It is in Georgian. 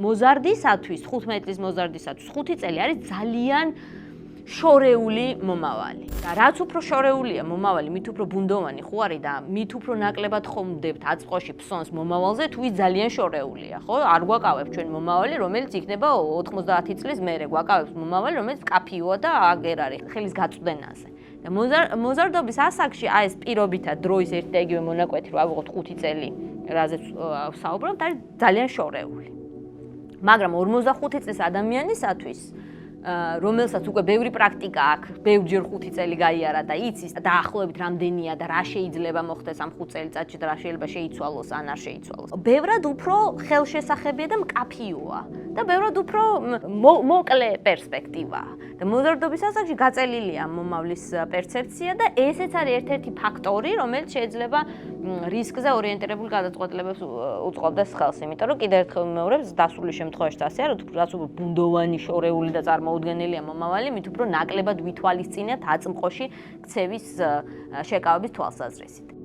მოზარდისათვის, 15 წლის მოზარდისათვის 5 წელი არის ძალიან შორეული მომავალი. და რაც უფრო შორეულია მომავალი, მით უფრო ბუნდოვანი ხო არის და მით უფრო ნაკლებად ხვდებთ აწმყოში ფსონს მომავალზე, თუ ის ძალიან შორეულია, ხო? არ გვაკავებს ჩვენ მომავალი, რომელიც იქნება 90 წლის მერე. გვაკავებს მომავალი, რომელიც კაფიოა და აგერ არის ხელის გაწვდენაზე. და მოზარდობის ასაკში აი ეს პირობითად დროის ერთი და იგივე მონაკვეთი, რომ ავიღოთ 5 წელი, რაზეც ვსაუბრობთ, არის ძალიან შორეული. მაგრამ 45 წლის ადამიანისათვის რომელსაც უკვე ბევრი პრაქტიკა აქვს, ბევრჯერ 5 წელი გაიარა და იცის დაახლოებით რამდენია და რა შეიძლება მოხდეს ამ 5 წელიწადში და რა შეიძლება შეიცვალოს ან არ შეიცვალოს. ბევრად უფრო ხელშესახებია და მკაფიოა და ბევრად უფრო მოკლე პერსპექტივაა. და მოზარდობის ასაკში გაწელილია მომავლის პერცეფცია და ესეც არის ერთ-ერთი ფაქტორი, რომელიც შეიძლება რისკზე ორიენტირებულ გადაწყვეტილებებს უწყობდეს ხელს, იმიტომ რომ კიდევ ერთხელ ვიმეორებ, დასრული შემთხვევაში ასე არის, რაც უფრო ბუნდოვანი, შორეული და წარმოუდგენელია მომავალი, მით უფრო ნაკლებად ვითვალისწინებთ აწმყოში ქცევის შეკავების თვალსაზრისით.